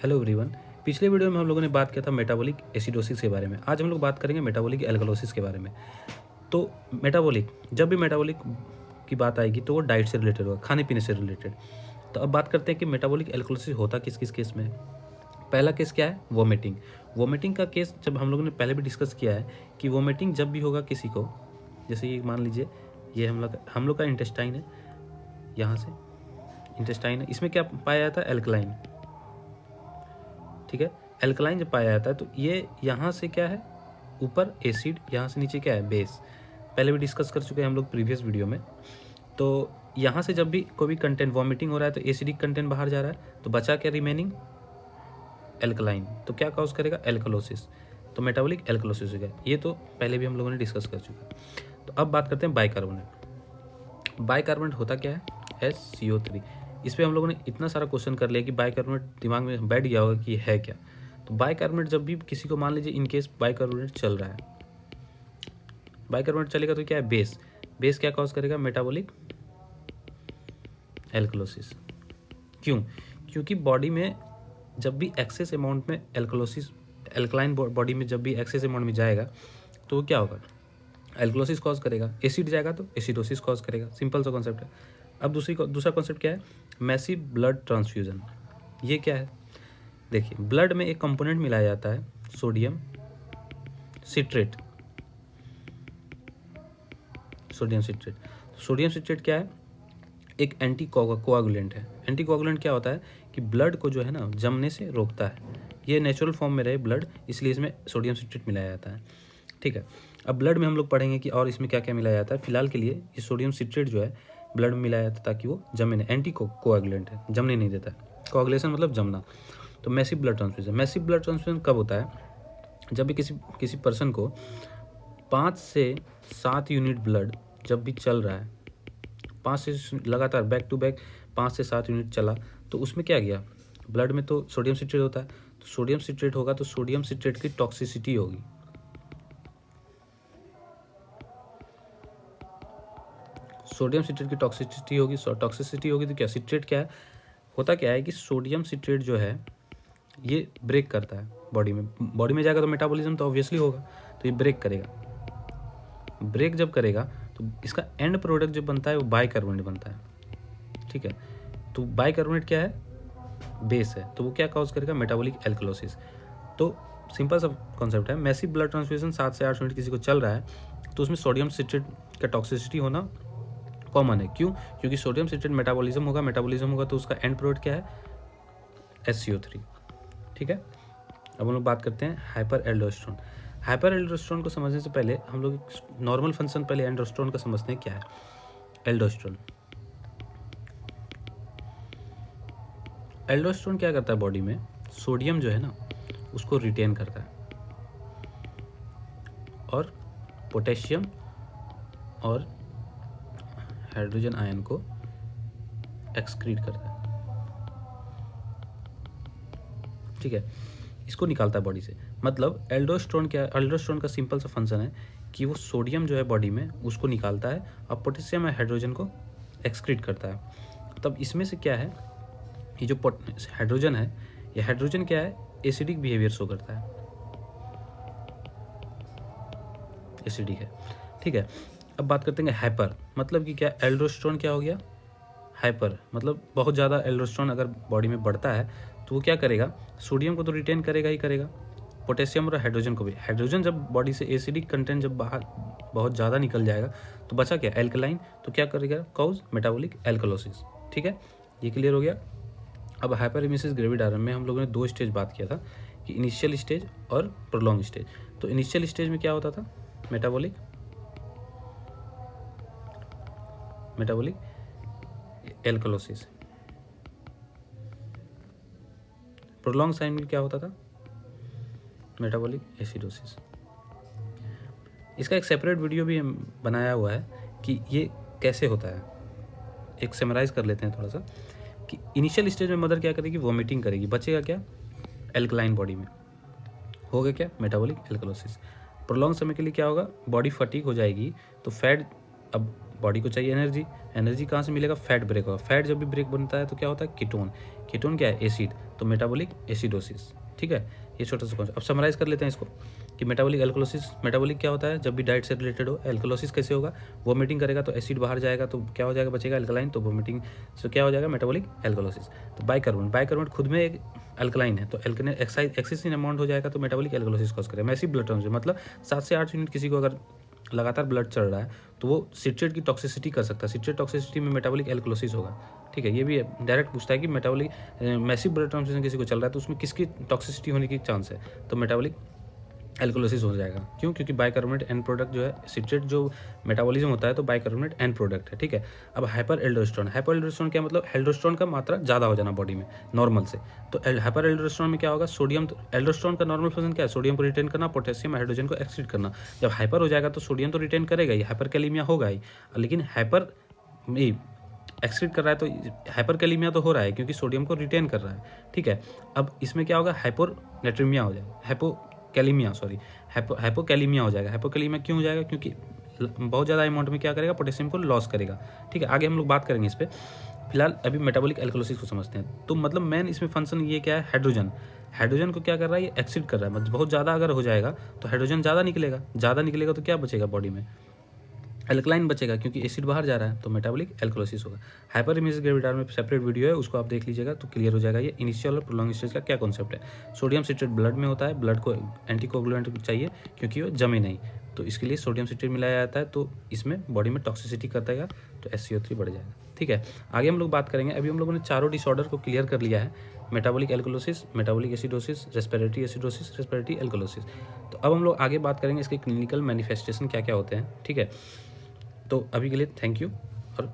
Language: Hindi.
Hello everyone. पिछले वीडियो में हम लोगों ने बात किया था मेटाबॉलिक एसिडोसिस के बारे में। आज हम लोग बात करेंगे मेटाबॉलिक एल्कलोसिस के बारे में। तो मेटाबॉलिक, जब भी मेटाबॉलिक की बात आएगी तो वो डाइट से रिलेटेड होगा, खाने पीने से रिलेटेड। तो अब बात करते हैं कि मेटाबॉलिक एल्कलोसिस होता किस किस केस में है। पहला केस क्या है? वोमिटिंग। वोमिटिंग का केस जब हम लोगों ने पहले भी डिस्कस किया है कि वोमिटिंग जब भी होगा किसी को, जैसे ये मान लीजिए ये हम लोग का इंटेस्टाइन है, यहाँ से इंटेस्टाइन है, इसमें क्या पाया जाता है? एल्कलाइन। ठीक है, एल्कलाइन जब पाया जाता है तो ये यहाँ से क्या है? ऊपर एसिड, यहाँ से नीचे क्या है? बेस। पहले भी डिस्कस कर चुके हैं हम लोग प्रीवियस वीडियो में। तो यहाँ से जब भी कोई भी कंटेंट वॉमिटिंग हो रहा है तो एसिडिक कंटेंट बाहर जा रहा है, तो बचा क्या? Remaining alkaline. तो क्या कॉज करेगा? एल्कलोसिस। तो मेटाबॉलिक एल्कलोसिस हो गया। ये तो पहले भी हम लोगों ने डिस्कस कर चुके हैं। तो अब बात करते हैं बाइकार्बोनेट। बाइकार्बोनेट होता क्या है? SCO3। इस पर हम लोगों ने इतना सारा क्वेश्चन कर लिया कि बाइकार्बोनेट दिमाग में बैठ गया होगा कि है क्या। तो बाइकार्बोनेट जब भी किसी को मान लीजिए इनकेस बाइकार्बोनेट चल रहा है, बाइकार्बोनेट चलेगा तो क्या है? बेस। बेस क्या कॉज करेगा? Metabolic alkalosis. क्यों? क्योंकि बॉडी में जब भी एक्सेस अमाउंट में एल्कलोसिस, एल्कलाइन बॉडी में जब भी एक्सेस अमाउंट में जाएगा तो वो क्या होगा? एल्कलोसिस कॉज करेगा। एसिड जाएगा तो एसिडोसिस कॉज करेगा। सिंपल सा कॉन्सेप्ट है। अब दूसरा कॉन्सेप्ट क्या है? Massive blood transfusion. ये क्या है? देखिए, ब्लड में एक कंपोनेंट मिलाया जाता है, sodium citrate. Sodium citrate. Sodium citrate क्या है? एक एंटी कोआगुलेंट है। एंटी कोआगुलेंट क्या होता है कि ब्लड को जो है ना जमने से रोकता है। ये नेचुरल फॉर्म में रहे ब्लड, इसलिए इसमें सोडियम सिट्रेट मिलाया जाता है। ठीक है, अब ब्लड में हम लोग पढ़ेंगे कि और इसमें क्या क्या मिलाया जाता है। फिलहाल के लिए ये सोडियम सिट्रेट जो है ब्लड में मिलाया जाता है ताकि वो जमे नहीं। एंटी कोआगुलेंट है, जमने नहीं देता है। कोआगुलेशन मतलब जमना। तो massive blood transfusion. Massive blood transfusion कब होता है? जब भी किसी पर्सन को 5 से 7 यूनिट ब्लड जब भी चल रहा है, 5 से लगातार बैक टू बैक 5 से 7 यूनिट चला, तो उसमें क्या गया? ब्लड में तो सोडियम सिट्रेट होता है, तो सोडियम सिट्रेट होगा तो सोडियम सिट्रेट की टॉक्सिसिटी होगी। सोडियम सिट्रेट की टॉक्सिसिटी होगी। टॉक्सिसिटी होगी तो क्या? सिट्रेट क्या है? होता क्या है कि सोडियम सिट्रेट जो है ये ब्रेक करता है बॉडी में। बॉडी में जाएगा तो मेटाबॉलिज्म तो ऑब्वियसली होगा, तो ये ब्रेक करेगा। ब्रेक जब करेगा तो इसका एंड प्रोडक्ट जो बनता है वो बाइकार्बोनेट बनता है। ठीक है, तो बाइकार्बोनेट क्या है? बेस है। तो वो क्या कॉज करेगा? Metabolic alkalosis. तो सिंपल सा कॉन्सेप्ट है। मैसिव ब्लड ट्रांसफ्यूजन 7 से 8 यूनिट किसी को चल रहा है तो उसमें सोडियम सिट्रेट का टॉक्सिसिटी होना कॉमन है। क्यों? क्योंकि सोडियम सिट्रेट मेटाबॉलिज्म होगा तो उसका एंड प्रोडक्ट क्या है? SCO3। ठीक है, अब हम लोग बात करते हैं हाइपर एल्डोस्टेरोन। हाइपर एल्डोस्टेरोन को समझने से पहले हम लोग नॉर्मल फंक्शन पहले एल्डोस्टेरोन का समझते हैं क्या है। एल्डोस्टेरोन एल्डोस्टेरोन क्या करता है? बॉडी में सोडियम जो है ना उसको रिटेन करता है और पोटेशियम और हाइड्रोजन आयन को एक्सक्रीट करता है। ठीक है, इसको निकालता है बॉडी से। मतलब एल्डोस्टेरोन क्या है? एल्डोस्टेरोन का सिंपल सा फंक्शन है कि वो सोडियम जो है बॉडी में उसको निकालता है और पोटेशियम और हाइड्रोजन को एक्सक्रीट करता है। तब इसमें से क्या है, ये जो हाइड्रोजन है, ये हाइड्रोजन क्या है? एसिडिक बिहेवियर शो करता है, एसिडिक है। ठीक है, अब बात करते हैं हाइपर, मतलब कि क्या? एल्डोस्टेरोन क्या हो गया? हाइपर, मतलब बहुत ज़्यादा एल्डोस्टेरोन अगर बॉडी में बढ़ता है तो वो क्या करेगा? सोडियम को तो रिटेन करेगा ही करेगा, पोटेशियम और हाइड्रोजन को भी। हाइड्रोजन जब बॉडी से एसिडिक कंटेंट जब बाहर बहुत ज़्यादा निकल जाएगा तो बचा क्या? एल्कलाइन। तो क्या करेगा? Cause metabolic alkalosis. ठीक है, ये क्लियर हो गया। अब हाइपरेमेसिस ग्रेविडारम में हम लोगों ने 2 स्टेज बात किया था कि इनिशियल स्टेज और प्रोलॉन्ग स्टेज। तो इनिशियल स्टेज में क्या होता था? Metabolic alkalosis. प्रोलॉन्ग साइन में क्या होता था? Metabolic acidosis. इसका एक सेपरेट वीडियो भी बनाया हुआ है कि ये कैसे होता है। एक समराइज कर लेते हैं थोड़ा सा कि इनिशियल स्टेज में मदर क्या करेगी? वॉमिटिंग करेगी, बचेगा क्या? एल्कलाइन बॉडी में होगा क्या? Metabolic alkalosis. प्रोलॉन्ग समय के लिए क्या होगा? बॉडी फटीग हो जाएगी तो फैट, अब बॉडी को चाहिए एनर्जी, एनर्जी कहाँ से मिलेगा? फैट ब्रेक होगा। फैट जब भी ब्रेक बनता है तो क्या होता है? कीटोन। कीटोन क्या है? एसिड, तो मेटाबॉलिक एसिडोसिस। ठीक है, ये छोटा सा कॉन्सेप्ट। अब समराइज़ कर लेते हैं इसको कि मेटाबॉलिक एल्कोलिसिस, मेटाबॉलिक क्या होता है? जब भी डाइट से रिलेटेड हो। एल्कोलिसिस कैसे होगा? वोमिटिंग करेगा तो एसिड बाहर जाएगा, तो क्या हो जाएगा? बचेगा एल्कलाइन, तो वोमिटिंग से क्या हो जाएगा? मेटाबॉलिक एल्कोलिसिस। तो बाइकार्बोनेट खुद में एक अल्कलाइन है, तो एक्सेसिव अमाउंट हो जाएगा तो मेटाबॉलिक एल्कोलिसिस कॉज करेगा। मैसिव ब्लड ट्रांसफ्यूजन मतलब 7 से 8 यूनिट किसी को अगर लगातार ब्लड चढ़ रहा है तो वो सिट्रेट की टॉक्सिसिटी कर सकता है। सिट्रेट टॉक्सिसिटी में मेटाबॉलिक एल्कोलिसिस होगा। ठीक है, ये भी डायरेक्ट पूछता है कि मेटाबॉलिक मैसिव ब्लड ट्रांसफ्यूजन किसी को चल रहा है तो उसमें किसकी टॉक्सिसिटी होने की चांस है? तो मेटाबॉलिक एल्कोलिसिस हो जाएगा। क्यों? क्योंकि बाइकार्बोनेट एंड प्रोडक्ट जो है, सिट्रेट जो मेटाबॉलिज्म होता है तो बाइकार्बोनेट एंड प्रोडक्ट है। ठीक है, अब हाइपर एल्डोस्टेरोन, हाइपर एल्डोस्टेरोन क्या मतलब? एल्डोस्टेरोन का मात्रा ज़्यादा हो जाना बॉडी में नॉर्मल से। तो हाइपर एल्डोस्टेरोन में क्या होगा? सोडियम, एल्डोस्टेरोन का नॉर्मल फंक्शन क्या है? सोडियम को रिटेन करना, पोटेशियम हाइड्रोजन को एक्सक्रीट करना। जब हाइपर हो जाएगा तो सोडियम तो रिटेन करेगा ही, हाइपर कैलीमिया होगा ही, लेकिन हाइपर एक्सक्रीट कर रहा है तो हाइपर कैलीमिया तो हो रहा है क्योंकि सोडियम को रिटेन कर रहा है। ठीक है, अब इसमें क्या होगा? हाइपोनेट्रीमिया हो जाएगा, हाइपोकैलीमिया हो जाएगा। हाइपोकैलीमिया क्यों हो जाएगा? क्योंकि बहुत ज़्यादा अमाउंट में क्या करेगा? पोटेशियम को लॉस करेगा। ठीक है, आगे हम लोग बात करेंगे इस पर। फिलहाल अभी मेटाबॉलिक एल्कोलिसिस को समझते हैं। तो मतलब मेन इसमें फंक्शन ये क्या है? हाइड्रोजन को क्या कर रहा है? ये एक्सिड कर रहा है। मतलब बहुत ज़्यादा अगर हो जाएगा तो हाइड्रोजन ज़्यादा निकलेगा तो क्या बचेगा बॉडी में? अल्कलाइन बचेगा क्योंकि एसिड बाहर जा रहा है, तो मेटाबॉलिक एल्कोलिसिस होगा। हाइपर इमेजिस ग्रेविटार में सेपरेट वीडियो है, उसको आप देख लीजिएगा तो क्लियर हो जाएगा ये इनिशियल और प्रोलॉन्ग स्टेज का क्या कॉन्सेप्ट है। सोडियम सिट्रेट ब्लड में होता है, ब्लड को एंटीकोगुलेंट चाहिए क्योंकि वो जमे नहीं, तो इसके लिए सोडियम सिट्रेट मिलाया जाता है, तो इसमें बॉडी में टॉक्सिसिटी कर देगा तो SCO3 बढ़ जाएगा। ठीक है, आगे हम लोग बात करेंगे। अभी हम लोगों ने चारों डिसऑर्डर को क्लियर कर लिया है, metabolic alkalosis, metabolic acidosis, respiratory acidosis, respiratory alkalosis. तो अब हम लोग आगे बात करेंगे इसके क्लिनिकल मैनिफेस्टेशन क्या क्या होते हैं। ठीक है, तो अभी के लिए थैंक यू और